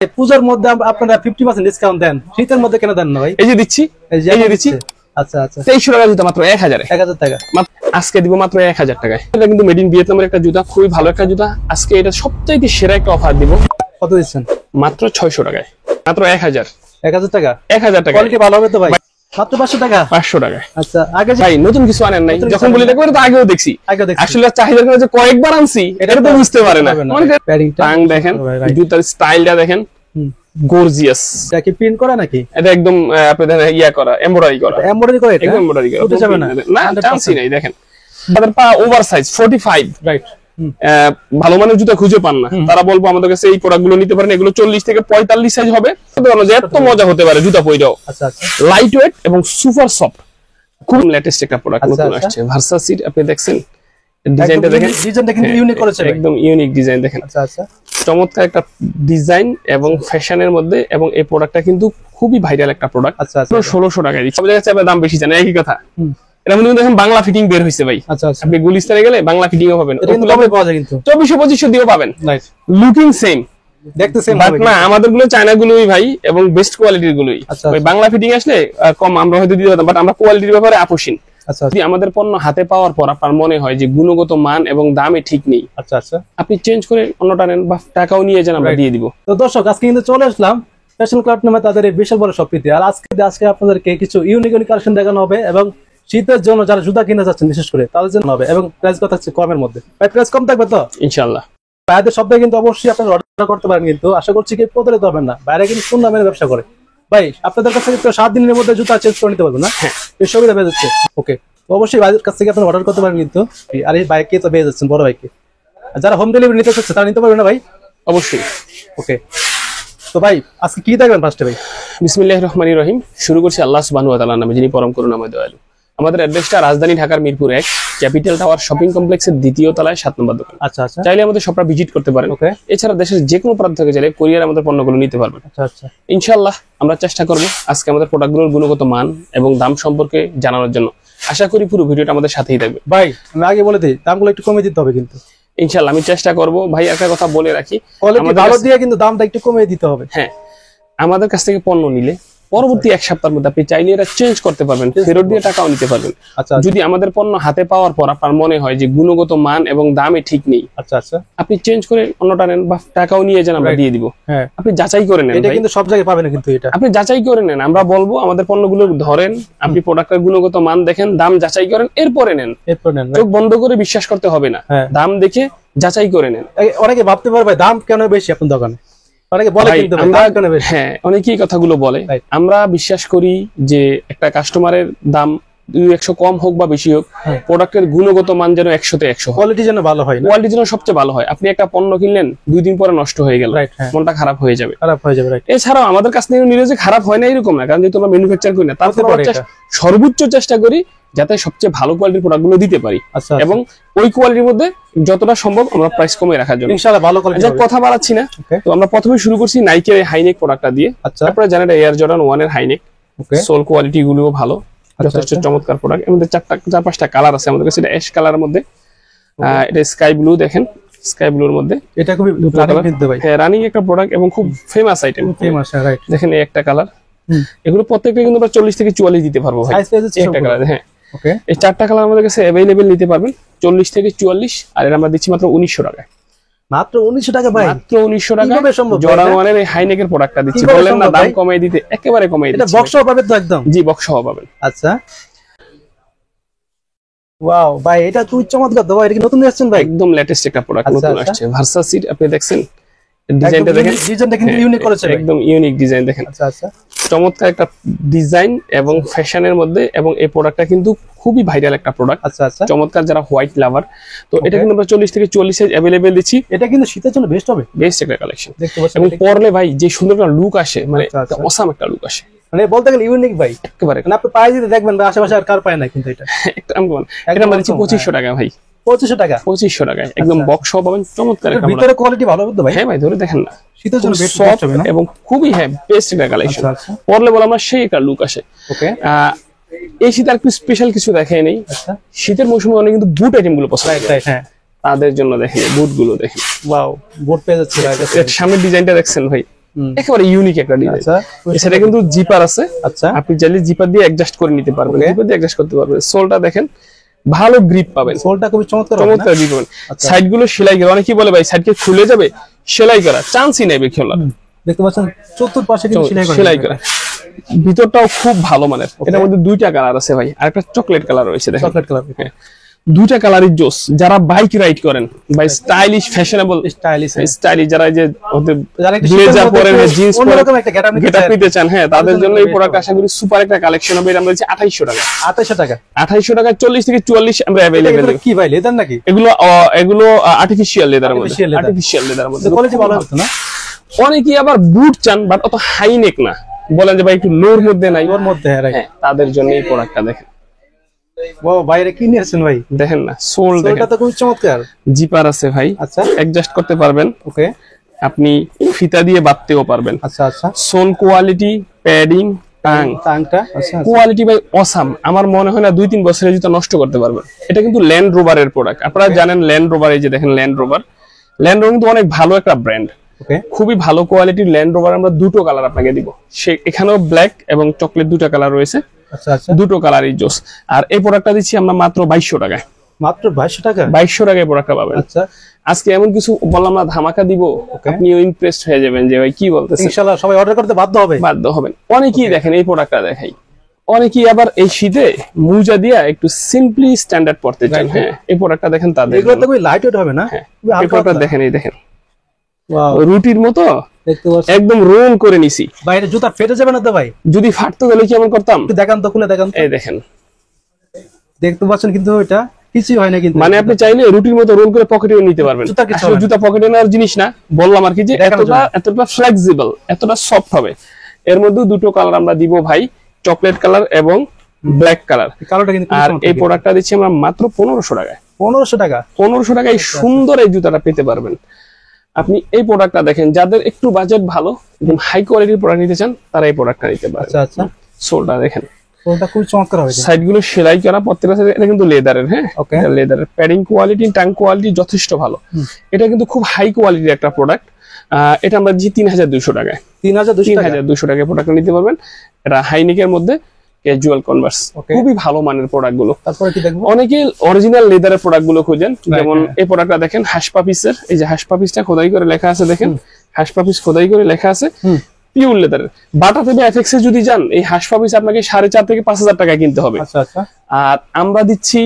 পূজার মধ্যে আপনারা 50% ডিসকাউন্ট দেন, শীতের মধ্যে কেন দেন না ভাই? এই যে দিচ্ছি, এই যে দিচ্ছি। আচ্ছা আচ্ছা, 2300 টাকা জুতা মাত্র 1000 টাকা। আজকে দিব মাত্র 1000 টাকায়। এটা কিন্তু মেড ইন ভিয়েতনামের একটা জুতা, খুবই ভালো একটা জুতা। আজকে এটা সবচাইতে সেরা একটা অফার দিব। কত দিচ্ছেন? মাত্র 600 টাকায়, মাত্র 1000 টাকা। 1000 টাকা। কোয়ালিটি ভালো হবে তো ভাই? মাত্র 500 টাকা। 500 টাকায়। আচ্ছা, আগে ভাই নতুন কিছু আনেন নাই, যখন বলি দেখো এটা তো আগেও দেখছি। আসলে চাহিদার কারণে যে কয়েকবার আনছি এটা তো বুঝতে পারে না। টাং দেখেন, জুতার স্টাইলটা দেখেন, গর্জিয়াস। এটা কি প্রিন্ট করা নাকি? এটা একদম আপনাদের ইয়া করা, এমব্রয়ডারি করা। এমব্রয়ডারি করা? এটা একদম এমব্রয়ডারি করা। উঠে যাবে না? না, চান্সই নাই। দেখেন তাদের পা ওভারসাইজ 45, রাইট। ভালো মানের জুতা খুঁজে পান না, তারা বলবো আমাদের কাছে এই প্রোডাক্ট গুলো নিতে পারেন। এগুলো 40 থেকে 45 সাইজ হবে। এত মজা হতে পারে জুতা পইরাও। আচ্ছা আচ্ছা, লাইট ওয়েট এবং সুপার সফট, খুব লেটেস্ট একটা প্রোডাক্ট নতুন আসছে। ভার্সাসির আপনি দেখছেন ডিজাইনটা দেখেন, ডিজাইনটা কিন্তু ইউনিক করেছে, একদম ইউনিক ডিজাইন দেখেন। আচ্ছা আচ্ছা, চমৎকার একটা ডিজাইন এবং ফ্যাশনের মধ্যে, এবং এই প্রোডাক্টটা কিন্তু খুবই ভাইরাল একটা প্রোডাক্ট। আচ্ছা আচ্ছা, 1600 টাকায় দিচ্ছি। সব জায়গায় দাম বেশি জানেন, একই কথা। এটা মনে দেখেন বাংলা ফিটিং বের হইছে ভাই। আচ্ছা আচ্ছা, আপনি গুলিস্তানে গেলে বাংলা ফিটিংও পাবেন। এটা কিন্তু কমে পাওয়া যায়, কিন্তু 2400-2500 দিয়েও পাবেন। রাইট, লুকিং সেম, দেখতে সেম বাট হবে না আমাদের গুলো চায়না গুলোই ভাই, এবং বেস্ট কোয়ালিটির গুলোই। ওই বাংলা ফিটিং আসলে কম আমরা হয়তো দিতে পারতাম, বাট আমরা কোয়ালিটির ব্যাপারে আপোষহীন। আচ্ছা, যদি আমাদের পণ্য হাতে পাওয়ার পর আপনার মনে হয় যে গুণগত মান এবং দামে ঠিক নেই, আচ্ছা আচ্ছা, আপনি চেঞ্জ করে অন্যটা নেন বা টাকাও নিয়ে যান, আমরা দিয়ে দিব। তো দর্শক, আজকে কিন্তু চলে আসলাম ফ্যাশন ক্লাব নামে তাদের এই বিশাল বড় শপটিতে। আর আজকে আপনাদেরকে কিছু ইউনিক কালেকশন দেখানো হবে, এবং শীতের জন্য যারা জুতা কিনে যাচ্ছেন বিশেষ করে তাদের জন্য হবে, এবং প্রাইস কত থাকছে কমের মধ্যে। ভাই প্রাইস কম থাকবে তো ইনশাআল্লাহ? বাইরের সপ্তাহে কিন্তু অবশ্যই আপনারা অর্ডার করতে পারেন, কিন্তু আশা করছি কি প্রতারিত হবেন না। বাইরে কিন্তু কোন দামের ব্যবসা করে ভাই, আপনাদের কাছ থেকে তো 7 দিনের মধ্যে জুতা চেঞ্জ করে নিতে পারবেন না? হ্যাঁ, এই সুবিধা পেয়ে যাচ্ছে। ওকে, অবশ্যই বাইরের কাছ থেকে আপনারা অর্ডার করতে পারেন কিন্তু। আর এই বাইকে তো পেয়ে যাচ্ছেন, বড় বাইকে। যারা হোম ডেলিভারি নিতে চাচ্ছে তারা নিতে পারবেন না ভাই? অবশ্যই। ওকে, তো ভাই আজকে কি দেখবেন ফার্স্টে ভাই? বিসমিল্লাহির রহমানির রহিম। শুরু করছি আল্লাহ সুবহানাহু ওয়া তাআলার নামে, যিনি পরম করুণাময় দয়ালু। আমাদের অ্যাড্রেসটা রাজধানী ঢাকার মিরপুর 1 ক্যাপিটাল টাওয়ার শপিং কমপ্লেক্সের দ্বিতীয় তলায় 7 নম্বর দোকান। আচ্ছা আচ্ছা, চাইলে আমাদের শপটা ভিজিট করতে পারেন। এছাড়া দেশের যে কোনো প্রান্ত থেকে চাইলে কুরিয়ার আমাদের পণ্যগুলো নিতে পারবেন। আচ্ছা আচ্ছা, ইনশাআল্লাহ আমরা চেষ্টা করব আজকে আমাদের প্রোডাক্টগুলোর গুণগত মান এবং দাম সম্পর্কে জানানোর জন্য। আশা করি পুরো ভিডিওটা আমাদের সাথেই থাকবে। ভাই আমি আগে বলে দিই, দামগুলো একটু কমিয়ে দিতে হবে কিন্তু। ইনশাআল্লাহ আমি চেষ্টা করব। ভাই একটা কথা বলে রাখি, কোয়ালিটি ভালো দিয়ে কিন্তু দামটা একটু কমিয়ে দিতে হবে। হ্যাঁ, আমাদের কাছ থেকে পণ্য নিলে পরবর্তী 1 সপ্তাহের মধ্যে আপনি চাইলে এটা চেঞ্জ করতে পারবেন, ফেরত দিয়ে টাকাও নিতে পারবেন। আচ্ছা, যদি আমাদের পণ্য হাতে পাওয়ার পর আপনার মনে হয় যে গুণগত মান এবং দামে ঠিক নেই, আচ্ছা আচ্ছা, আপনি চেঞ্জ করে অন্যটা নেন বা টাকাও নিয়ে যান, আমরা দিয়ে দিব। হ্যাঁ, আপনি যাচাই করে নেন। এটা কিন্তু সব জায়গায় পাবেন না, কিন্তু এটা আপনি যাচাই করে নেন। আমরা বলবো আমাদের পণ্যগুলো ধরেন, আপনি প্রোডাক্টের গুণগত মান দেখেন, দাম যাচাই করেন, এরপরে নেন। চোখ বন্ধ করে বিশ্বাস করতে হবে না, দাম দেখে যাচাই করে নেন। অনেকে ভাবতে পারবে দাম কেন বেশি আপনার দোকানে, অনেকে বলে কিন্তু হ্যাঁ, অনেকেই কথাগুলো বলে। আমরা বিশ্বাস করি যে একটা কাস্টমারের দাম 200 কম হোক বা বেশি হোক, প্রোডাক্টের গুণগত মান যেন 100-তে 100, কোয়ালিটি যেন ভালো হয়, কোয়ালিটি যেন সবচেয়ে ভালো হয়। আপনি একটা পণ্য কিনলেন, 2 দিন পরে নষ্ট হয়ে গেল, মনটা খারাপ হয়ে যাবে। এছাড়াও আমাদের কাছ থেকে নিলে যে খারাপ হয় না এরকম না, কারণ যেহেতু আমরা ম্যানুফ্যাকচার করি না, তারপর সর্বোচ্চ চেষ্টা করি যাতে সবচেয়ে ভালো কোয়ালিটির প্রোডাক্টগুলো দিতে পারি, এবং ওই কোয়ালিটির মধ্যে যতটা সম্ভব আমরা প্রাইস কমে রাখার জন্য ইনশাআল্লাহ ভালো কোয়ালিটি হবে। কথা বাড়াচ্ছি না, তো আমরা প্রথমে শুরু করছি নাইকের হাইনেক প্রোডাক্টটা দিয়ে। তারপরে জানেন এয়ার জর্ডান 1 এর হাইনেক, সোল কোয়ালিটি গুলোও ভালো, যথেষ্ট চমৎকার প্রোডাক্ট। এর মধ্যে 4-5টা কালার আছে আমাদের কাছে। এটা অ্যাশ কালারের মধ্যে, এটা স্কাই ব্লু, দেখেন স্কাই ব্লুর মধ্যে, এটা খুবই রানিং একটা প্রোডাক্ট এবং খুব ফেমাস আইটেম। দেখেন এই একটা কালার, এগুলো প্রত্যেকটা কিন্তু আমরা 40 থেকে 44 দিতে পারবো ভাই। একটা কালার, হ্যাঁ, এই 4টা কালার আমাদের কাছে অ্যাভেলেবেল নিতে পারবেন 40 থেকে 44। আর এটা আমরা দিচ্ছি মাত্র 1900 টাকায়। মাত্র 1900 টাকা ভাই? মাত্র 1900 টাকা জর্ডান 1 এর এই হাইনেকের প্রোডাক্টটা দিচ্ছি। বললেন না দাম কমিয়ে দিতে, একেবারে কমিয়ে দিচ্ছি। এটা বক্স সহ পাবেন তো একদম? জি, বক্স সহ পাবেন। আচ্ছা, ওয়াও ভাই, এটা তুই চমৎকার দাও। এটা কি নতুন আসছেন ভাই? একদম লেটেস্ট একটা প্রোডাক্ট নতুন আসছে। ভার্সাসির আপনি দেখছেন ডিজাইনটা দেখেন, ডিজাইনটা কিন্তু ইউনিক করেছে, একদম ইউনিক ডিজাইন দেখেন। আচ্ছা আচ্ছা, চমৎকার একটা ডিজাইন এবং ফ্যাশনের মধ্যে, এবং এই প্রোডাক্টটা কিন্তু খুবই ভাইরাল একটা প্রোডাক্ট। আচ্ছা আচ্ছা, চমৎকার যারা হোয়াইট লাভার, তো এটা কিন্তু আমরা 40 থেকে 44 সাইজ अवेलेबल দিচ্ছি। এটা কিন্তু শীতের জন্য বেস্ট হবে, বেস্ট একটা কালেকশন দেখতে পাচ্ছেন। এবং পরলে ভাই যে সুন্দর একটা লুক আসে, মানে অসাম একটা লুক আসে, মানে বলতে গেলে ইউনিক ভাই একেবারে। মানে আপনি পায়ে দিতে দেখবেন আশেপাশে আর কার পায় না, কিন্তু এটা এটা আমরা দিচ্ছি 2500 টাকা ভাই। 2500 টাকা? 2500 টাকায় একদম বক্স সহ পাবেন। চমৎকার একটা ভিতরে কোয়ালিটি ভালো হবে তো ভাই? হ্যাঁ ভাই, ধরে দেখেন না, শীতের জন্য বেস্ট হবে না, এবং খুবই বেস্ট একটা কালেকশন। পরলে বলে আমরা সেই একটা লুক আসে। ওকে, এই শীতে আর স্পেশাল কিছু দেখাই নেই। শীতের মৌসুমে অনেক কিন্তু বুট আইটেম গুলো পছন্দ করে, হ্যাঁ, তাদের জন্য দেখেন বুট গুলো দেখেন। ওয়াও, বুট পেয়ে যাচ্ছে। সামনের ডিজাইনটা দেখছেন ভাই, একেবারে ইউনিক একটা ডিজাইন। আচ্ছা, সেটা কিন্তু জিপার আছে। আচ্ছা, আপনি চাইলে জিপার দিয়ে অ্যাডজাস্ট করে নিতে পারবেন, জিপার দিয়ে অ্যাডজাস্ট করতে পারবেন। সোলটা দেখেন ভালো গ্রিপ পাবেন, সোলটা খুব চমৎকার গ্রিপ পাবেন। সাইড গুলো সেলাই করা, অনেকেই বলে ভাই সাইড কে খুলে যাবে, সেলাই করা চান্সই নেই খেলার। দেখতে পাচ্ছেন চতুর্পাশে কিন্তু সেলাই করা, ভিতরটাও খুব ভালো মানের। এটার মধ্যে দুইটা কালার আছে ভাই, আর একটা চকলেট কালার রয়েছে দেখেন, চকলেট কালার। দুইটা কালারই জোস। যারা বাইক রাইড করেন ভাই, স্টাইলিশ ফ্যাশনেবল স্টাইলিশ, যারা এই যে ব্লেজার পরেন, জিন্স পরেন, গেটআপ নিতে চান, হ্যাঁ তাদের জন্য এই প্রোডাক্ট আশা করি সুপার একটা কালেকশন হবে। এটা আমরা দিচ্ছি 2800 টাকা। 2800 টাকা 40 থেকে 44 আমরা अवेलेबल। কি ভাই লেদার নাকি? এগুলো আর্টিফিশিয়াল লেদারের মধ্যে, আর্টিফিশিয়াল লেদারের মধ্যে কোয়ালিটি ভালো হতো না। অনেকেই আবার বুট চান বাট অত হাই নেক না, বলেন যে ভাই একটু লোর মধ্যে নাই, ওর মধ্যে, হ্যাঁ তাদের জন্য এই প্রোডাক্টটা দেখেন। ওয়াও, বাইরে কি নিয়েছেন ভাই? দেখেন না সোল, সোলটা তো খুব চমৎকার। জিপার আছে ভাই, আচ্ছা, অ্যাডজাস্ট করতে পারবেন। ওকে, আপনি ফিতা দিয়ে বাঁধতেও পারবেন। আচ্ছা আচ্ছা, সোল কোয়ালিটি, প্যাডিং, টাংটা আচ্ছা কোয়ালিটি ভাই অসাম। আমার মনে হয় না 2-3 বছরের জুতা নষ্ট করতে পারবেন। এটা কিন্তু ল্যান্ড রোভারের প্রোডাক্ট, আপনারা জানেন ল্যান্ড রোভার, এই যে দেখেন ল্যান্ড রোভার কিন্তু অনেক ভালো একটা ব্র্যান্ড, খুবই ভালো কোয়ালিটির ল্যান্ড রোভার। আমরা দুটো কালার আপনাকে দিব, এখানেও ব্ল্যাক এবং চকলেট দুটো কালার রয়েছে। আচ্ছা আচ্ছা, দুটো কালারই জোস। আর এই প্রোডাক্টটা দিচ্ছি আমরা মাত্র 2200 টাকায়। মাত্র 2200 টাকা? 2200 টাকায় প্রোডাক্টটা পাবেন। আচ্ছা, আজকে এমন কিছু বললাম না, ধামাকা দিব, আপনিও ইমপ্রেসড হয়ে যাবেন যে ভাই কি বলতেছেন। ইনশাআল্লাহ সবাই অর্ডার করতে বাধ্য হবেন। অনেকেই দেখেন এই প্রোডাক্টটা দেখাই, অনেকেই আবার এই শীতে মুজা দিয়া একটু সিম্পলি স্ট্যান্ডার্ড পড়তে চান। হ্যাঁ, এই প্রোডাক্টটা দেখেন তাদের, এগুলো তো খুবই লাইট ওয়েট হবে না? এই প্রোডাক্টটা দেখেন, এই দেখেন ওয়াও, রুটির মতো দেখতে পাচ্ছেন একদম রোল করে নিছি। বাইরে জুতা ফেটে যাবে না তো ভাই? যদি ফাটতো তাহলে কেমন করতাম? দেখান তো, খুলে দেখান। এই দেখেন, দেখতে পাচ্ছেন কিন্তু এটা কিছুই হয় না কিন্তু, মানে আপনি চাইলে রুটির মতো রোল করে পকেটেও নিতে পারবেন। আসলে জুতা পকেটে নেওয়ার জিনিস না, বললাম আর কি যে এতটা ফ্লেক্সিবল, এতটা সফট হবে। এর মধ্যে দুটো কালার আমরা দিব ভাই, চকলেট কালার এবং ব্ল্যাক কালার। আর এই প্রোডাক্টটা দিচ্ছি আমরা মাত্র 1500 টাকায়। 1500 টাকা? 1500 টাকায় সুন্দর এই জুতাটা পেতে পারবেন। আপনি এই প্রোডাক্টটা দেখেন, যাদের একটু বাজেট ভালো, হাই কোয়ালিটির প্রোডাক্ট নিতে চান, তারা এই প্রোডাক্টটা নিতে পারেন। আচ্ছা আচ্ছা, সোলটা দেখেন, সোলটা খুব চমৎকার হবে, সাইড গুলো সেলাই করা প্রত্যেকটা সাইড। এটা কিন্তু লেদারের, হ্যাঁ এটা লেদারের। প্যাডিং কোয়ালিটি, টাং কোয়ালিটি যথেষ্ট ভালো। এটা কিন্তু খুব হাই কোয়ালিটির একটা প্রোডাক্ট। এটা আমরা দিচ্ছি 3200 টাকায়। 3200 টাকায় প্রোডাক্ট নিতে পারবেন। এটা হাইনেকের মধ্যে ক্যাজুয়াল কনভার্স, খুবই ভালো মানের প্রোডাক্ট গুলো। তারপরে কি দেখবো? অনেকে অরিজিনাল লেদারের প্রোডাক্ট গুলো খোঁজেন, যেমন এই প্রোডাক্টটা দেখেন হাসপা পিসের। এই যে হাসপা পিসটা খোদাই করে লেখা আছে, দেখেন হাসপা পিস খোদাই করে লেখা আছে, পিওর লেদারের। বাটা থেকে এফএক্স এ যদি যান, এই হাসপা পিস আপনাকে 4500 থেকে 5000 টাকায় কিনতে হবে। আচ্ছা আচ্ছা, আর আমরা দিচ্ছি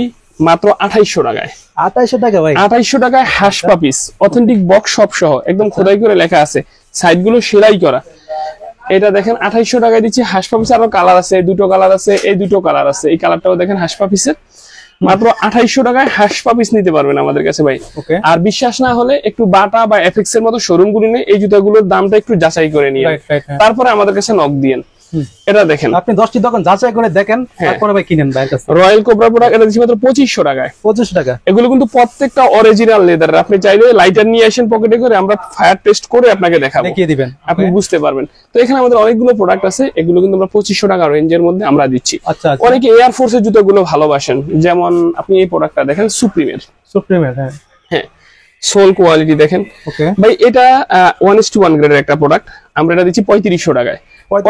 মাত্র 2800 টাকায়। 2800 টাকা ভাই? 2800 টাকায় হাসপা পিস, অথেন্টিক বক্স সব সহ, একদম খোদাই করে লেখা আছে, সাইড গুলো সেলাই করা। এটা দেখেন 2800 টাকায় দিচ্ছি। হাসপা পিসের আরো কালার আছে, দুটো কালার আছে, এই দুটো কালার আছে। এই কালারটাও দেখেন হাসপা পিসের, মাত্র 2800 টাকায় হাসপা পিস নিতে পারবেন আমাদের কাছে ভাই। আর বিশ্বাস না হলে একটু বাটা বা এফএক্স এর মতো শোরুম গুলি নিয়ে এই জুতাগুলোর দামটা একটু যাচাই করে নিয়ে তারপরে আমাদের কাছে নক দিয়েন। এটা দেখেন, আপনি 10টি দোকান যাচাই করে দেখেন, তারপরে ভাই কিনেন ভাইয়ের কাছে। রয়্যাল কোবরা প্রোডাক্ট এটা দিচ্ছি মাত্র 2500 টাকায়। 2500 টাকা? এগুলো কিন্তু প্রত্যেকটা অরিজিনাল লেদার। আপনি চাইলে লাইটার নিয়ে আসেন পকেটে করে, আমরা ফায়ার টেস্ট করে আপনাকে দেখাবো, দেখিয়ে দিবেন, আপনি বুঝতে পারবেন। তো এখানে আমাদের অনেকগুলো প্রোডাক্ট আছে, এগুলো কিন্তু আমরা 2500 টাকা রেঞ্জের মধ্যে আমরা দিচ্ছি। আচ্ছা, অনেকে এয়ার ফোর্সের জুতোগুলো ভালোবাসেন, যেমন আপনি এই প্রোডাক্টটা দেখেন, সুপ্রিমের। হ্যাঁ হ্যাঁ, সোল কোয়ালিটি দেখেন ভাই। এটা 1:1 গ্রেডের একটা প্রোডাক্ট, আমরা এটা দিচ্ছি 3500 টাকায়।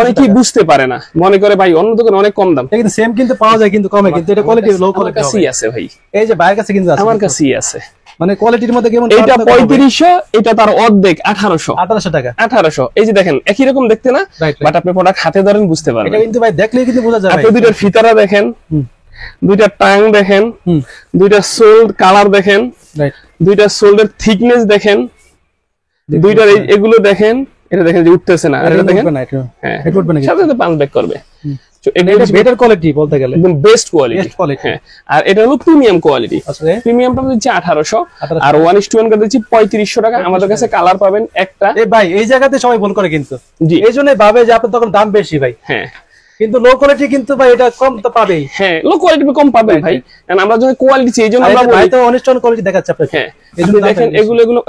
অনেকেই বুঝতে পারে না, মনে করে ভাই অন্য দোকানে অনেক কম দাম, কিন্তু সেম কিন্তু পাওয়া যায়, কিন্তু কমে, কিন্তু এটা কোয়ালিটি লো কোয়ালিটি আছে ভাই। এই যে বাইরের কাছে কিন্তু আছে, আমার কাছেই আছে। মানে কোয়ালিটির মধ্যে কেমন? এটা 3500, এটা তার অর্ধেক 1800 টাকা। 1800। এই যে দেখেন একই রকম দেখতে না, বাট আপনি প্রোডাক্ট হাতে ধরেন বুঝতে পারবেন। এটা কিন্তু ভাই দেখলেই কিন্তু বোঝা যায়। আপনি দুইটার ফিতারা দেখেন, দুইটা টাং দেখেন, দুইটা সোল কালার দেখেন, দুইটা সোলের থিকনেস দেখেন, দুইটার এগুলো দেখেন। এটা দেখেন যে উঠতেছে না, আর এটা দেখেন হ্যাঁ এটা উঠবে না, সাথে সাথে পাঁচ ব্যাক করবে। তো এটা বেটার কোয়ালিটি বলতে গেলে, একদম বেস্ট কোয়ালিটি। হ্যাঁ, আর এটা হলো প্রিমিয়াম কোয়ালিটি। প্রিমিয়ামটা দিচ্ছি 1800, আর 1:1 করে দিচ্ছি 3500 টাকা। আমাদের কাছে কালার পাবেন একটা। এই ভাই এই জায়গাতে সবাই ভুল করে কিন্তু, এইজন্য ভাবে যে আপনার তখন দাম বেশি ভাই। হ্যাঁ, কিন্তু লো কোয়ালিটি কিন্তু ভাই এটা কম তো পাবেই। হ্যাঁ, লো কোয়ালিটি কম পাবেন ভাই, কারণ আমরা যখন কোয়ালিটি চাই, এইজন্য আমরা ভাই তো 1:1 কোয়ালিটি দেখাচ্ছি আপনাকে। হ্যাঁ, এইজন্য দেখেন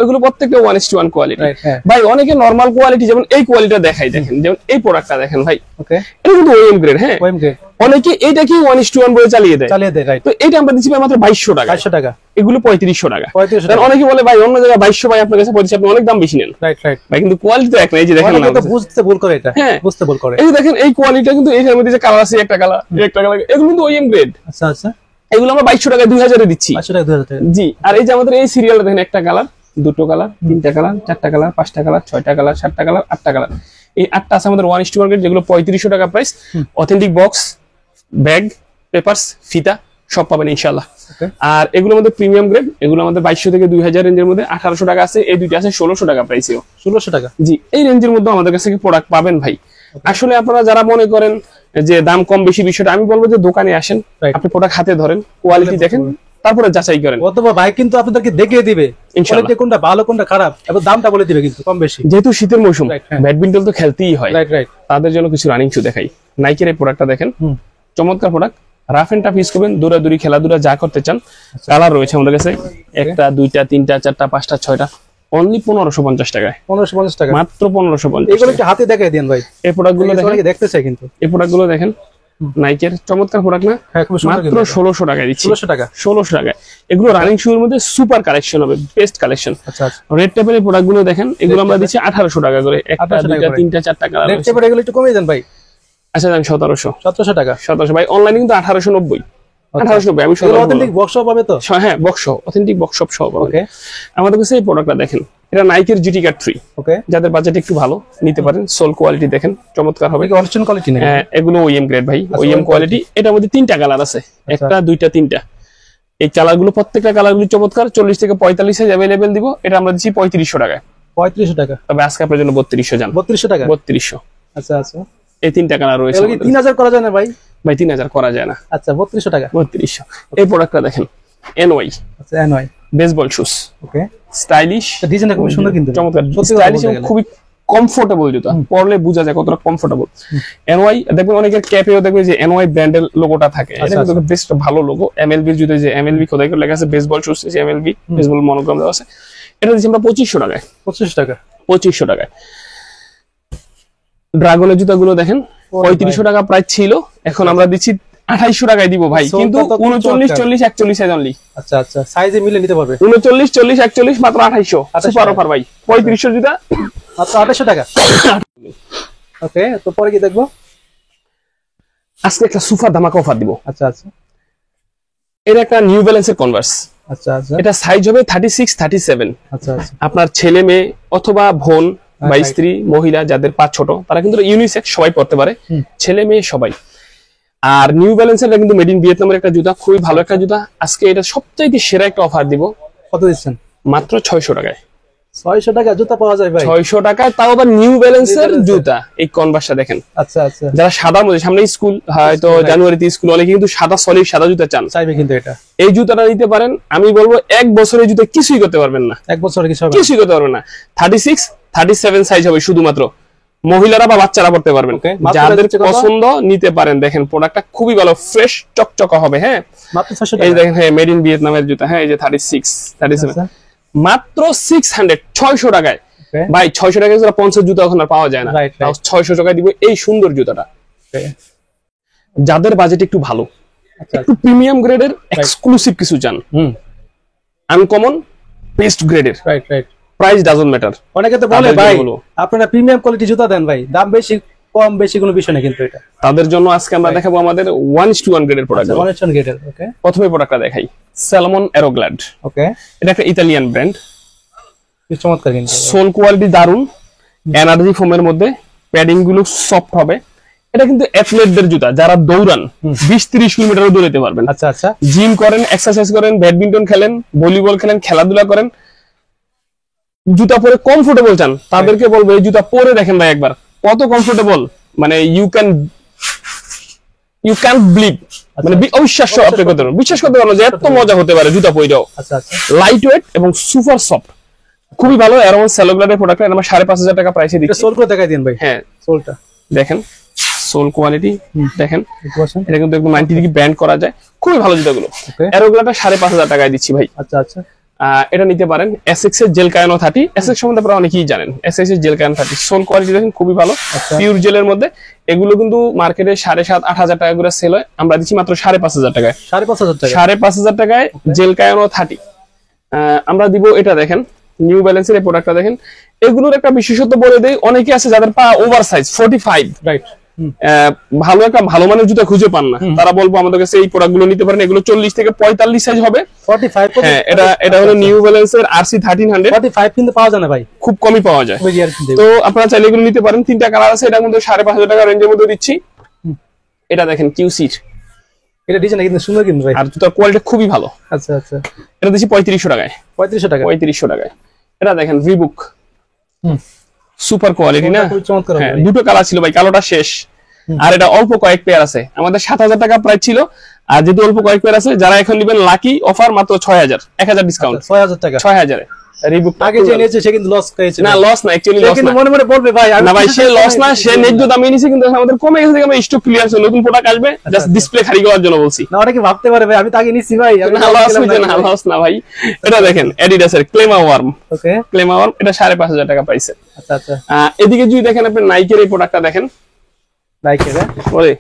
এগুলো প্রত্যেকটা 1:1 কোয়ালিটি ভাই। অনেকে নরমাল কোয়ালিটি, যেমন এই কোয়ালিটিটা দেখাই, দেখেন যেমন এই প্রোডাক্টটা দেখেন ভাই। ওকে, এটা কিন্তু ওএম গ্রেড। হ্যাঁ, ওএম গ্রেড। অনেকে এটাকে 1:1 বলে চালিয়ে দেয়, রাইট। তো এটা আমরা দিচ্ছি ভাই মাত্র 2200 টাকা। 2200 টাকা, এগুলো 3500 টাকা। 3500 কারণ অনেকে বলে ভাই অন্য জায়গায় 2200, ভাই আপনার কাছে 2500, আপনি অনেক দাম বেশি নেন। রাইট রাইট ভাই কিন্তু কোয়ালিটি তো এক না। এই যে দেখেন না, অনেকে তো বুঝতে ভুল করে এটা, হ্যাঁ বুঝতে ভুল করে। এই যে দেখেন এই কোয়ালিটিটা কিন্তু এর মধ্যে যে কালার আছে, একটা কালার একটা কালার, এগুলো কিন্তু ওএম গ্রেড। আচ্ছা আচ্ছা, এগুলো আমরা 2200 টাকা 2000 এ দিচ্ছি। 2200 টাকা 2000 টাকা। জি। আর এই যে আমাদের এই সিরিয়ালটা দেখেন, একটা কালার, দুটো কালার, তিনটা কালার, চারটা কালার, পাঁচটা কালার, ছয়টা কালার, সাতটা কালার, আটটা কালার। এই 8টা আছে আমাদের 1:1 গ্রেড, যেগুলো 3500 টাকা price. Authentic box, bag, papers, ফিতা সব পাবেন ইনশাআল্লাহ। আর এগুলোর মধ্যে প্রিমিয়াম গ্রেড, এগুলো আমাদের 2200 থেকে 2000 রেঞ্জের মধ্যে। 1800 টাকা আছে, এই দুইটা আছে 1600 টাকা প্রাইসেও। 1600 টাকা, জি। এই রেঞ্জের মধ্যে আমাদের কাছে প্রোডাক্ট পাবেন ভাই। আসলে আপনারা যারা মনে করেন যে দাম কম বেশি বিষয়টা, আমি বলবো যে দোকানে আসেন, আপনি প্রোডাক্ট হাতে ধরেন, কোয়ালিটি দেখেন, তারপরে যাচাই করেন। অথবা ভাই কিন্তু আপনাদেরকে দেখিয়ে দিবে কোয়ালিটি কোনটা ভালো কোনটা খারাপ, এবং দামটা বলে দিবে কিন্তু কম বেশি। যেহেতু শীতের মৌসুম, ব্যাডমিন্টন তো খেলতেই হয়, রাইট রাইট। তাদের জন্য কিছু রানিং শু দেখাই। নাইকের এই প্রোডাক্টটা দেখেন, চমৎকার product. Rough and tough use করবেন, দৌড়াদৌড়ি খেলাধুলা যা করতে চান। কালার রয়েছে আমাদের কাছে, একটা, দুইটা, তিনটা, চারটা, পাঁচটা, ছয়টা। অনলি 1550 টাকায়। 1550 টাকা, মাত্র 1550। এগুলো একটু হাতে দেখাই দেন ভাই। এই প্রোডাক্টগুলো দেখেন, দেখতে চাই কিন্তু। এই প্রোডাক্টগুলো দেখেন, নাইকের চমৎকার প্রোডাক্ট না? হ্যাঁ, খুব সুন্দর। মাত্র 1600 টাকায় দিচ্ছি। 1600 টাকা, 1600 টাকায়। এগুলো রানিং শুর মধ্যে সুপার কালেকশন হবে, বেস্ট কালেকশন। আচ্ছা আচ্ছা। রেড টেপের প্রোডাক্টগুলো দেখেন, এগুলো আমরা দিচ্ছি 1800 টাকা করে। একটা, দুইটা, তিনটা, চারটা কালার। রেড টেপের এগুলো একটু কমিয়ে দেন ভাই। আচ্ছা, আমি 1700 টাকা। 1700 ভাই। অনলাইনে কিন্তু 1890। 1890 আমি 1700। অথেন্টিক বক্সশপ পাবে তো? হ্যাঁ, বক্স, অথেন্টিক বক্সশপ সব। ওকে। আমাদের কাছে এই প্রোডাক্টটা দেখেন, এটা নাইকের জিটি কাট 3। ওকে। যাদের বাজেট একটু ভালো নিতে পারেন। সোল কোয়ালিটি দেখেন, চমৎকার হবে। এটা অরিজিনাল কোয়ালিটি না? হ্যাঁ, এগুলো ওএম গ্রেড ভাই, ওএম কোয়ালিটি। এটার মধ্যে 3টা কালার আছে, একটা, দুইটা, তিনটা। এই কালারগুলো, প্রত্যেকটা কালারগুলো চমৎকার। 40 থেকে 45 সাইজ अवेलेबल দিব। এটা আমরা দিচ্ছি 3500 টাকায়। 3500 টাকা। তবে আজকে আপনার জন্য 3200 জান। 3200 টাকা। 3200। আচ্ছা আচ্ছা। এই 3টা কালার রয়েছে। এগুলো কি 3000 করা যায় না ভাই? ভাই 3000 করা যায় না। আচ্ছা, 3200 টাকা। 3200। এই প্রোডাক্টটা দেখেন, এনওয়াই। আচ্ছা, এনওয়াই বেসবল শুজ। ওকে। স্টাইলিশ, ডিজাইনটা খুব সুন্দর কিন্তু। চমৎকার, স্টাইলিশ এবং খুবই কমফোর্টেবল জুতা। পরলে বোঝা যায় কতটা কমফোর্টেবল। এনওয়াই দেখবেন অনেকের ক্যাপেও দেখবেন যে এনওয়াই ব্র্যান্ডের লোগোটা থাকে। এটা কিন্তু বেস্ট ভালো লোগো। এমএলবি এর জুতা, যে এমএলবি খোদাই করে লেখা আছে, বেসবল শুজ যে এমএলবি, বেসবল মনোগ্রাম দেওয়া আছে। এটা দিচ্ছি আমরা 2500 টাকায়। 2500 টাকা। 2500 টাকায়। ড্রাগনের জুতাগুলো দেখেন, 3500 টাকা প্রাইস ছিল, এখন আমরা দিচ্ছি 2800 টাকায় দিব ভাই। কিন্তু 39, 40, 41 সাইজ অনলি। আচ্ছা আচ্ছা, সাইজে মিলে নিতে পারবে। 39, 40, 41 মাত্র 2800। সুপার অফার ভাই। 3500 জুতা মাত্র 2800 টাকা। ওকে, তো পরে কি দেখবো? আজকে একটা সুপার ধামাকা অফার দিব। আচ্ছা আচ্ছা। এটা একটা নিউ ব্যালেন্সের কনভার্স। আচ্ছা আচ্ছা। এটা সাইজ হবে 36, 37। আচ্ছা আচ্ছা। আপনার ছেলে মেয়ে অথবা বোন বা স্ত্রী, মহিলা যাদের পা ছোট, তারা কিন্তু ইউনিসেক্স সবাই পড়তে পারে, ছেলে মেয়ে সবাই। আর নিউ ব্যালেন্সের এটা কিন্তু মেড ইন ভিয়েতনামের একটা জুতা, খুবই ভালো একটা জুতা। আজকে এটা সবচাইতে সেরা একটা অফার দিব। কত দিচ্ছেন? মাত্র 600 টাকায়। 600 টাকা জুতা পাওয়া যায় ভাই? 600 টাকায়, তাও আবার নিউ ব্যালেন্সের জুতা। এই কনভার্সটা দেখেন। আচ্ছা আচ্ছা। যারা সাদার মধ্যে, সামনে স্কুল, হয়তো জানুয়ারিতে স্কুল, অনেকে কিন্তু সাদা সলিড সাদা জুতা চান, চাইবে কিন্তু এটা। এই জুতাটা নিতে পারেন। আমি বলবো 1 বছরের জুতা কিছুই করতে পারবেন না। 1 বছরে কিছু হবে? কিছুই করতে পারবেন না। 36, 37 সাইজ হবে শুধুমাত্র। মহিলারা বা বাচ্চারা পড়তে পারবেন, যাদের পছন্দ নিতে পারেন। দেখেন প্রোডাক্টটা খুবই ভালো, ফ্রেশ চকচকা হবে। হ্যাঁ, মাত্র 600 টাকা। এই দেখেন, হ্যাঁ, মেড ইন ভিয়েতনামের জুতা। হ্যাঁ, এই যে 36, 37 মাত্র 600, 600 টাকায় ভাই। 600 টাকায় 50 জুতা এখন আর পাওয়া যায় না। 600 টাকায় দিব এই সুন্দর জুতাটা। যাদের বাজেট একটু ভালো, একটু প্রিমিয়াম গ্রেডের এক্সক্লুসিভ কিছু চান, আনকমন বেস্ট গ্রেডের, right right, price doesn't matter. অনেকে তো বলে ভাই আপনারা প্রিমিয়াম কোয়ালিটি জুতা দেন ভাই, দাম বেশি কম বেশি কোনো বিষয় না কিন্তু এটা। তাদের জন্য আজকে আমরা দেখাবো আমাদের 1:1 গ্রেডের প্রোডাক্ট। 1:1 গ্রেডের। ওকে। প্রথমে প্রোডাক্টটা দেখাই, স্যালমন অ্যারোগ্ল্যাড। ওকে। এটা একটা ইতালিয়ান ব্র্যান্ড, কি চমৎকার কিন্তু। সোল কোয়ালিটি দারুন, এনার্জি ফোমের মধ্যে, প্যাডিং গুলো সফট হবে। এটা কিন্তু অ্যাথলেটদের জুতা, যারা দৌড়ান 20-30 কিলোমিটারও দৌড়াতে পারবেন। আচ্ছা আচ্ছা। জিম করেন, এক্সারসাইজ করেন, ব্যাডমিন্টন খেলেন, ভলিবল খেলেন, খেলাধুলা করেন, জুতা পরে কমফোর্টেবল চান, তাদেরকে বলবো এই জুতা পরে দেখেন ভাই একবার কত কমফোর্টেবল। মানে ইউ ক্যান বিলিভ, মানে অবিশ্বাস্য। আপনি করতে পারবেন, বিশ্বাস করতে পারবেন যে এত মজা হতে পারে জুতা পরেও। আচ্ছা আচ্ছা। লাইট ওয়েট এবং সুপার সফট, খুবই ভালো। অ্যারোন স্যালোগ্লাডের প্রোডাক্ট আমরা 5500 টাকা প্রাইসে দিচ্ছি। সোল করে দেখাই দিন ভাই। হ্যাঁ, সোলটা দেখেন, সোল কোয়ালিটি দেখেন। এটা কিন্তু একদম 90 ডিগ্রি ব্যান্ড করা যায়, খুবই ভালো জুতাগুলো। অ্যারোগ্লাডটা 5500 টাকায় দিচ্ছি ভাই। আচ্ছা আচ্ছা। এটা নিতে পারেন এসএক্স এর জেল কায়ানো 30। এসএক্স সম্বন্ধে আপনারা অনেকেই জানেন, এসএক্স এর জেল কায়ানো 30 সোল কোয়ালিটি দেখেন খুবই ভালো, পিওর জেলের মধ্যে। এগুলো কিন্তু মার্কেটে 7,500-8,000 টাকা করে সেল হয়, আমরা দিচ্ছি মাত্র 5,500 টাকায়। 5,500 টাকায় জেল কায়ানো 30 আমরা দিব। এটা দেখেন নিউ ব্যালেন্সের এই প্রোডাক্টটা দেখেন, এগুলোর একটা বিশেষত্ব বলে দেই, অনেকে আছে যাদের পা ওভার সাইজ 45, রাইট, ভালো একটা ভালো মানের জুতা খুঁজে পান না, তারা বলবো আমাদের কাছে এই প্রোডাক্ট গুলো নিতে পারেন। এগুলো 40 থেকে 45 সাইজ হবে। 45, হ্যাঁ, এটা হলো নিউ ব্যালেন্সের RC 1300। 45 কিন্তু পাওয়া যায় না ভাই, খুব কমই পাওয়া যায়। তো আপনারা চাইলে এগুলো নিতে পারেন। 3টা কালার আছে, এটার মধ্যে 5,500 টাকা রেঞ্জের মধ্যে দিচ্ছি। এটা দেখেন কিউসি, এটা ডিজাইন কিন্তু সুন্দর কিন্তু ভাই, আর জুতার কোয়ালিটি খুবই ভালো। আচ্ছা আচ্ছা, এটা দিচ্ছি 3500 টাকায়। 3500 টাকায়। এটা দেখেন রিবুক, সুপার কোয়ালিটি না, হ্যাঁ, দুটো কালার ছিল ভাই, কালোটা শেষ, আর এটা অল্প কয়েক পেয়ার আছে। আমাদের 7,000 টাকা প্রাইস ছিল, আর যেহেতু অল্প কয়েক পেয়ার আছে, যারা এখন নেবেন লাকি অফার মাত্র 6,000, 1,000 ডিসকাউন্ট, 6,000 টাকা, 6,000 এ রিবুক। আগে যে নিয়েছে সে কিন্তু লস করেছে না, লস না, অ্যাকচুয়ালি লস না, মনে মনে বলবে ভাই না ভাই, সে লস না, সে ন্যায্য দামে নিয়েছে, কিন্তু আমাদের কমে গেছে, আমরা স্টক ক্লিয়ার আছে, নতুন প্রোডাক্ট আসবে, জাস্ট ডিসপ্লে খালি করার জন্য বলছি। না, অনেকে ভাবতে পারে ভাই আমি তো আগে নিছি ভাই, আমি লস না ভাই। এটা দেখেন অ্যাডিডাস এর ক্লেমা ওয়ার্ম, ওকে, ক্লেমা ওয়ার্ম, এটা 5,500 টাকা পাইছে। আচ্ছা আচ্ছা, এদিকে যদি দেখেন আপনি নাইকের এই প্রোডাক্টটা দেখেন, নাইকের, ওরে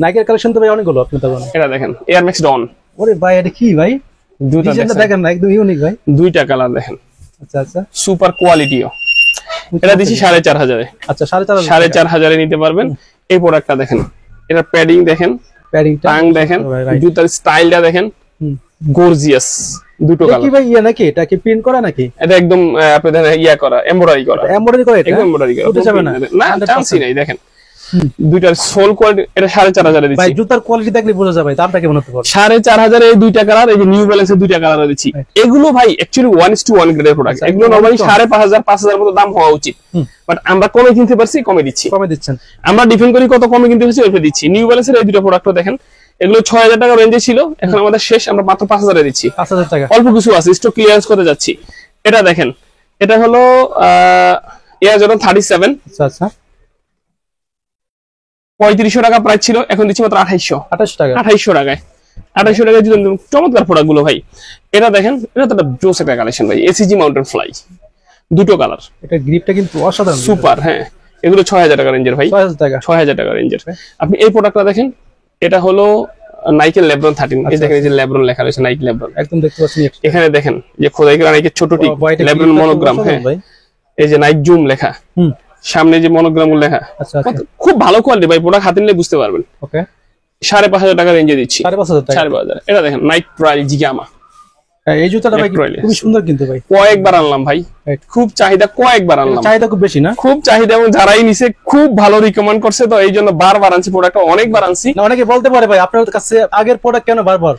নাইকের কালেকশন তো ভাই অনেকগুলো আপনি তখন। এটা দেখেন এয়ার ম্যাক্স ডন, ওরে ভাই এটা কি ভাই, দুটো দেখেন না, একদম ইউনিক ভাই, দুইটা কালার দেখেন। আচ্ছা আচ্ছা, সুপার কোয়ালিটিও। এটা দিছি 4,500 এ। আচ্ছা, 4,500 এ নিতে পারবেন। এই প্রোডাক্টটা দেখেন, এটা প্যাডিং দেখেন, টাং দেখেন, জুতার স্টাইলটা দেখেন, গর্জিয়াস। দুটো কালার কি ভাই, ইয়া নাকি, এটা কি প্রিন্ট করা নাকি? এটা একদম আপনি দেখেন ইয়া করা, এমব্রয়ডারি করা, একদম এমব্রয়ডারি করা, বুঝতে যাবে না, না চান্সই নাই। দেখেন দুইটার সোল কোয়ালিটি, এটা 4,500 এ দিচ্ছি ভাই। জুতার কোয়ালিটি দেখলে বোঝা যাবে দামটা কেমন হতে পারে। 4,500 এ দুইটা কালার, এই যে নিউ ব্যালেন্সের দুইটা কালার দিচ্ছি। এগুলো ভাই অ্যাকচুয়ালি 1:1 গ্রেডের প্রোডাক্ট, এগুলো নরমালি 5,500 5,000 মতো দাম হওয়া উচিত, বাট আমরা কমে কিনতে পারছি, কমে দিচ্ছি। কমে দিচ্ছেন, আমরা ডিফেন্ড করি কত কমে কিনতে পারছি ওইটা দিচ্ছি। নিউ ব্যালেন্সের এই দুটো প্রোডাক্টও দেখেন, এগুলো 6,000 টাকা রেঞ্জে ছিল, এখন আমাদের শেষ, আমরা মাত্র 5,000 এ দিচ্ছি। 5,000 টাকা, অল্প কিছু আছে, স্টক ক্লিয়ারেন্স করতে যাচ্ছি। এটা দেখেন, এটা হলো এয়ার জর্ডান 37। আচ্ছা আচ্ছা, 3,500 টাকা প্রাইস ছিল, এখন দিচ্ছি মাত্র 2,800 টাকা। 2,800 টাকায়, 2,800 টাকায় যদি চমৎকার প্রোডাক্ট গুলো ভাই। এটা দেখেন, এটা তো একটা জোস একটা কালেকশন ভাই, এসিজি মাউন্টেন ফ্লাই, দুটো কালার, এটা গ্রিপটা কিন্তু অসাধারণ সুপার। হ্যাঁ, এগুলো 6,000 টাকা রেঞ্জের ভাই, 6,000 টাকা রেঞ্জের। আপনি এই প্রোডাক্টটা দেখেন, এটা হলো নাইকের লেব্রন 13। এই দেখেন, এই যে লেব্রন লেখা রয়েছে, নাইক লেব্রন, একদম দেখতে পাচ্ছেন। এখানে দেখেন যে খোদাই করা নাইকের ছোটটি লেব্রন মনোগ্রাম, হ্যাঁ, এই যে নাইক জুম লেখা, সামনে যে মনোগ্রাম লেখা, খুব ভালো কোয়ালিটি ভাই, প্রোডাক্ট হাতে নিলে বুঝতে পারবেন। ওকে, 5,500 টাকা রেঞ্জে দিচ্ছি। 5,500। এটা দেখেন নাইক ট্রায়াল জিগামা, এই জুতাটা ভাই খুব সুন্দর কিন্তু ভাই, কয়েকবার আনলাম ভাই, খুব চাহিদা, কয়েকবার আনলাম, চাহিদা খুব বেশি না, খুব চাহিদা, এবং যারাই নিছে খুব ভালো রিকমেন্ড করছে, তো এই জন্য বারবার আনছি প্রোডাক্ট, অনেকবার আনছি। অনেকে বলতে পারে ভাই আপনার কাছে আগের প্রোডাক্ট কেন বারবার,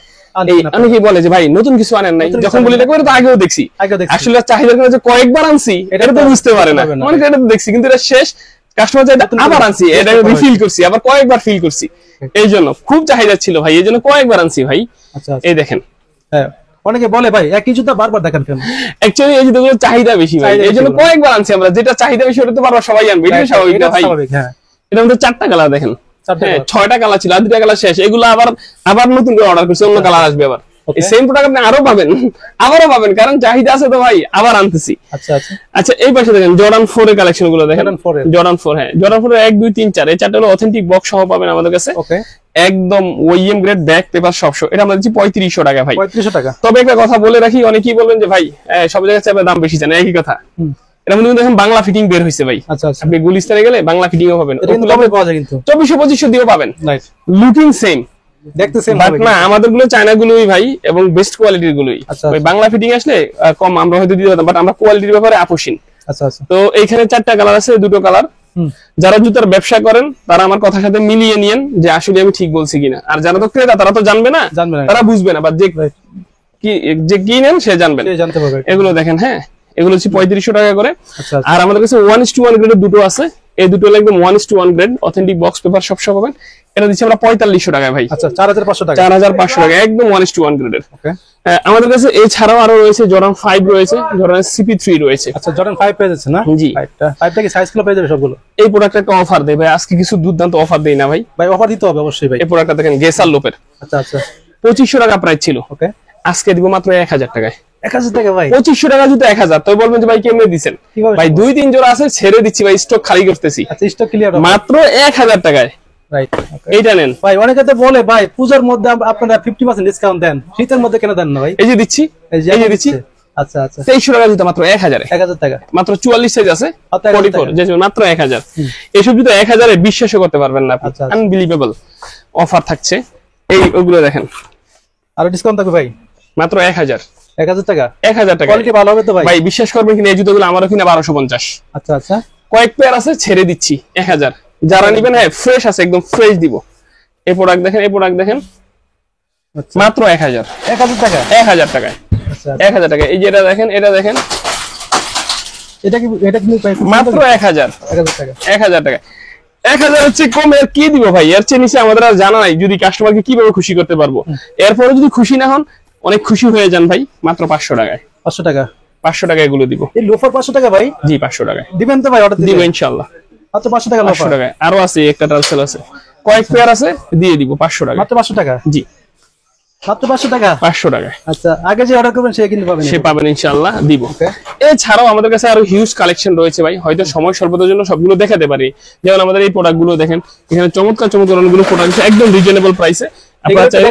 অনেকেই বলে যে ভাই নতুন কিছু আনেন নাই, যখন বলি দেখো এটা তো আগেও দেখছি, আসলে চাহিদার কারণে যে কয়েকবার আনছি এটা তো বুঝতে পারে না, অনেকে এটা দেখছি কিন্তু এটা শেষ, কাস্টমার চাইদা আবার আনছি, এটা রিফিল করছি, আবার কয়েকবার ফিল করছি, এই জন্য খুব চাহিদা ছিল ভাই, এই জন্য কয়েকবার আনছি ভাই। এই দেখেন, হ্যাঁ, অনেকে বলে ভাই একই জুতা বারবার দেখেন কেন, অ্যাকচুয়ালি এই জুতাগুলো চাহিদা বেশি ভাই, এই জন্য কয়েকবার আনছি আমরা, যেটা চাহিদা বেশি ওটা তো বারবার সবাই আনবে, এটা স্বাভাবিক না ভাই। হ্যাঁ, এটার মধ্যে 4টা কালার দেখেন, 6টা কালার ছিল, আর 2টা কালার শেষ, এগুলো আবার নতুন করে অর্ডার করছি, অন্য কালার আসবে আবার, এই সেম প্রোডাক্ট আপনি আরো পাবেন, আবারও পাবেন, কারণ চাহিদা আছে তো ভাই, আবার আনতেছি। আচ্ছা আচ্ছা আচ্ছা, এই পাশে দেখেন জর্ডান 4 এর কালেকশন গুলো দেখেন, জর্ডান 4, হ্যাঁ, জর্ডান 4 এর 1 2 3 4, এই 4টা হলো অথেন্টিক বক্স সহ পাবেন আমাদের কাছে। ওকে, একদম ওইএম গ্রেড ব্যাক পেপার সব, এটা আমরা দিচ্ছি 3,500 টাকা ভাই, 3,500 টাকা। তবে একটা কথা বলে রাখি, অনেকেই বলবেন যে ভাই সব জায়গায় চাইবে দাম বেশি জানেন, একই কথা, এটা মনে দেখেন বাংলা ফিটিং বের হইছে ভাই। আচ্ছা আচ্ছা, আপনি গুলিস্তানে গেলে বাংলা ফিটিংও পাবেন, এটা কিন্তু কমে পাওয়া যায়, কিন্তু 2400-2500 দিয়েও পাবেন, নাইস লুকিং সেম, দেখতে সেম হবে না, আমাদের গুলো চায়না গুলোই ভাই, এবং বেস্ট কোয়ালিটির গুলোই। ওই বাংলা ফিটিং আসলে কম আমরা হয়তো দিতে পারতাম, বাট আমরা কোয়ালিটির ব্যাপারে আপোষহীন। আচ্ছা আচ্ছা, তো এইখানে 4টা কালার আছে, 2টো কালার। যারা জুতার ব্যবসা করেন তারা আমার কথার সাথে মিলিয়ে নিয়েন যে আসলে আমি ঠিক বলছি কিনা, আর যারা তো ক্রেতা তারা তো জানবে না, তারা বুঝবে না, বা যে কিনেন সে জানবেন, জানতে পারবে। এগুলো দেখেন, হ্যাঁ, এগুলো হচ্ছে 3,500 টাকা করে। আর আমাদের কাছে 1:1 গ্রেডের দুটো আছে, এই দুটো একদম 1:1 গ্রেড, অথেন্টিক বক্স পেপার সব পাবেন। এটা দিচ্ছি আমরা 4,500 টাকায় ভাই। আচ্ছা, 4,500 টাকা, 4,500 টাকা, একদম 1:1 গ্রেডের। ওকে, আমাদের কাছে এছাড়াও আরো রয়েছে, জর্ডান 5 রয়েছে, জর্ডান CP3 রয়েছে। আচ্ছা, জর্ডান 5 পেয়ে যাচ্ছে না? জি, 5টা কি সাইজ গুলো পেয়ে যাবে সবগুলো? এই প্রোডাক্টটা একটা অফার দেই ভাই, আজকে কিছু দুর্দান্ত অফার দেই না ভাই, অফার দিতে হবে অবশ্যই ভাই। এই প্রোডাক্টটা দেখেন, গেসার লোপের। আচ্ছা আচ্ছা, 2,500 টাকা প্রাইস ছিল। ওকে, আজকে দিব মাত্র 1,000 টাকায়। 1000 টাকা ভাই, 2500 টাকা জুতো 1000। তো বলবেন যে ভাই কেমনে দিচ্ছেন? ভাই 2-3 জোড়া আছে ছেড়ে দিচ্ছি ভাই, স্টক খালি করতেছি। আচ্ছা স্টক ক্লিয়ার মাত্র 1000 টাকায়। রাইট, এইটা নেন ভাই। অনেকে তো বলে ভাই পূজার মধ্যে আপনারা 50% ডিসকাউন্ট দেন, শীতের মধ্যে কেন দেন না ভাই? এই যে দিচ্ছি, এই যে দিচ্ছি। আচ্ছা আচ্ছা 2300 টাকা জুতো মাত্র 1000 এ। 1000 টাকা মাত্র 44 সাইজ আছে, 44 যে মাত্র 1000। এইসব জুতো 1000 এ বিশ্বাসও করতে পারবেন না আপনি, আনবিলিভেবল অফার থাকছে। এই ওগুলো দেখেন, আর ডিসকাউন্ট থাকবে ভাই মাত্র 1000 টাকা। 1000 টাকা। কোয়ালিটি ভালো হবে তো ভাই? ভাই বিশ্বাস করবেন কিনা, এই জুতোগুলো আমারও কিনা 1250। আচ্ছা আচ্ছা, কয়েক পেয়ার আছে, ছেড়ে দিচ্ছি 1000। যারা নিবেন হ্যাঁ ফ্রেশ আছে, একদম ফ্রেশ দিব। এই প্রোডাক্ট দেখেন, এই প্রোডাক্ট দেখেন, মাত্র 1000 টাকা। 1000 টাকায়, 1000 টাকা। এই যে এটা দেখেন, এটা দেখেন, এটা কি মাত্র 1000 টাকা। 1000 টাকা। 1000 হচ্ছে কম, এর কি দিব ভাই? এর চেয়ে নিচে আমাদের আর জানা নাই যদি কাস্টমারকে কিভাবে খুশি করতে পারবো। এরপরে যদি খুশি না হন, অনেক খুশি হয়ে যান ভাই, মাত্র 500 টাকায়। 500 টাকা, 500 টাকা এগুলো দিব। এই লোফার 500 টাকা ভাই? জি 500 টাকায় দিবেন তো ভাই? অর্ডার দিব ইনশাআল্লাহ। আচ্ছা 500 টাকা লোফার। 500 টাকায় আরো আছে, একটা টার্সেল আছে, কয়েক পেয়ার আছে, দিয়ে দিব 500 টাকা। মাত্র 500 টাকা? জি মাত্র 500 টাকা। 500 টাকায়। আচ্ছা, আগে যে অর্ডার করবেন সে কিন্তু পাবেন, সে পাবেন ইনশাআল্লাহ, দিব। এছাড়াও আমাদের কাছে আরো হিউজ কালেকশন রয়েছে ভাই, হয়তো সময় স্বল্পতার জন্য সবগুলো দেখাতে পারি। যেমন আমাদের এই প্রোডাক্ট গুলো দেখেন, এখানে চমৎকার চমৎকার অনেকগুলো প্রোডাক্ট আছে একদম রিজনেবল প্রাইসে। আপনারা চাইলে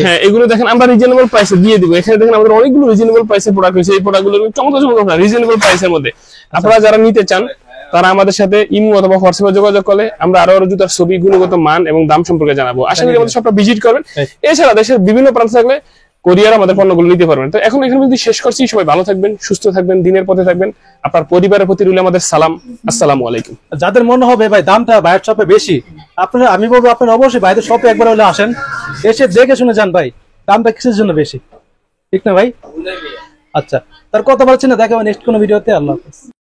হ্যাঁ এগুলো দেখেন, আমরা রিজনেবল প্রাইসে দিয়ে দিব। এখানে দেখেন আমাদের অনেকগুলো রিজনেবল প্রাইসের প্রোডাক্ট রয়েছে। এই প্রোডাক্টগুলো চমৎকার চমৎকার রিজনেবল প্রাইসের মধ্যে। আপনারা যারা নিতে চান তারা আমাদের সাথে ইমো অথবা হোয়াটসঅ্যাপে যোগাযোগ করলে আমরা আরো জুতার ছবি, গুণগত মান এবং দাম সম্পর্কে জানাবো। আশা করি আমাদের সবটা ভিজিট করবেন। এছাড়া দেশের বিভিন্ন প্রান্ত থাকলে কোরিয়ার আমাদের পণ্যগুলো নিতে পারবেন। তো এখন এখানে যদি শেষ করছি, সবাই ভালো থাকবেন, সুস্থ থাকবেন, দিনের পথে থাকবেন। আপনার পরিবারের প্রতি রইল আমাদের সালাম। আসসালামু আলাইকুম। যাদের মনে হবে ভাই দামটা বাইরের শপে বেশি, আপনারা, আমি বলবো আপনারা অবশ্যই বাইরের শপে একবার হলে আসেন, এসে দেখে শুনে যান ভাই দামটা কিসের জন্য বেশি, ঠিক না ভাই? আচ্ছা, তার কথা বলছি না, দেখা হবে নেক্সট কোনো ভিডিওতে। আল্লাহ হাফেজ।